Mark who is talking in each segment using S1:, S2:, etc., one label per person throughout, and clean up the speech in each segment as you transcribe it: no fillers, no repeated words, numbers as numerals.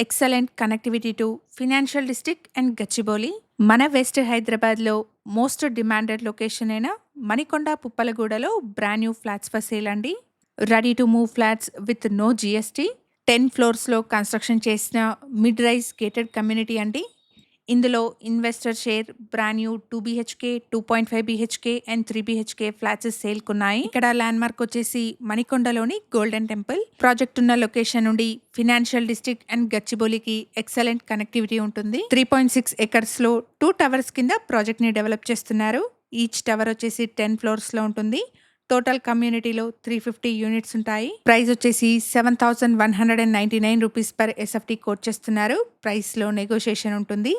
S1: Excellent connectivity to financial district and Gachibowli. మన west హైదరాబాద్లో most demanded location అయిన మణికొండ పుప్పలగూడలో brand new flats for sale అండి. Ready to move flats with no GST. 10 ఫ్లోర్స్లో construction చేసిన mid rise gated community అండి. ఇందులో investor share brand new 2 BHK, 2.5 BHK and 3 BHK flats సేల్కున్నాయి. ఇక్కడ ల్యాండ్ మార్క్ వచ్చేసి మణికొండలోని గోల్డెన్ టెంపుల్. ప్రాజెక్ట్ ఉన్న లొకేషన్ నుండి ఫినాన్షియల్ డిస్ట్రిక్ట్ అండ్ గచ్చిబౌలికి ఎక్సలెంట్ కనెక్టివిటీ ఉంటుంది. 3.6 acres లో 2 towers కింద ప్రాజెక్ట్ ని డెవలప్ చేస్తున్నారు. ఈచ్ టవర్ వచ్చేసి 10 floors లో ఉంటుంది. టోటల్ కమ్యూనిటీలో 350 యూనిట్స్ ఉంటాయి. ప్రైస్ వచ్చేసి 7,199 రూపీస్ పర్ SFT కోట్ చేస్తున్నారు. ప్రైస్ లో నెగోషియేషన్ ఉంటుంది.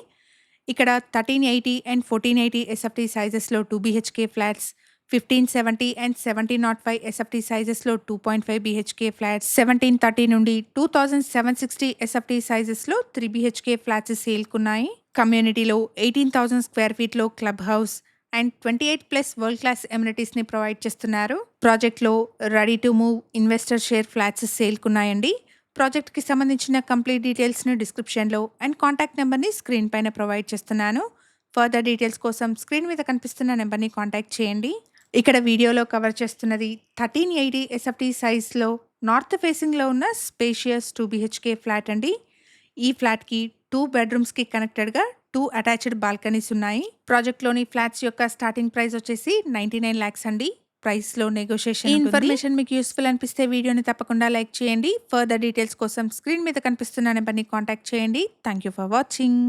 S1: ఇక్కడ 1380 అండ్ 1480 SFT సైజెస్లో 2 BHK ఫ్లాట్స్, 1570 అండ్ 1705 SFT సైజెస్లో 2.5 BHK ఫ్లాట్స్, 1730 నుండి 2760 SFT సైజెస్లో 3 BHK ఫ్లాట్స్ సేల్కున్నాయి. కమ్యూనిటీలో 18,000 స్క్వేర్ ఫీట్లో club house and 28+ world class ఎమ్యూనిటీస్ని ప్రొవైడ్ చేస్తున్నారు. ప్రాజెక్ట్లో ready to move investor share flats సేల్కున్నాయండి. ప్రాజెక్ట్కి సంబంధించిన కంప్లీట్ డీటెయిల్స్ను డిస్క్రిప్షన్లో అండ్ కాంటాక్ట్ నెంబర్ని స్క్రీన్ పైన ప్రొవైడ్ చేస్తున్నాను. ఫర్దర్ డీటెయిల్స్ కోసం స్క్రీన్ మీద కనిపిస్తున్న నెంబర్ని కాంటాక్ట్ చేయండి. ఇక్కడ వీడియోలో కవర్ చేస్తున్నది 1380 SFT సైజ్లో నార్త్ ఫేసింగ్లో ఉన్న స్పేషియస్ 2 BHK ఫ్లాట్ అండి. ఈ ఫ్లాట్కి 2 bedrooms కనెక్టెడ్గా 2 అటాచ్డ్ బాల్కనీస్ ఉన్నాయి. ప్రాజెక్ట్లోని ఫ్లాట్స్ యొక్క స్టార్టింగ్ ప్రైస్ వచ్చేసి 99 lakhs అండి. ప్రైస్లో నెగోషియేషన్. ఈ ఇన్ఫర్మేషన్ మీకు యూస్ఫుల్ అనిపిస్తే వీడియోని తప్పకుండా లైక్ చేయండి. ఫర్దర్ డీటెయిల్స్ కోసం స్క్రీన్ మీద కనిపిస్తున్న నెంబర్ని కాంటాక్ట్ చేయండి. Thank you for watching.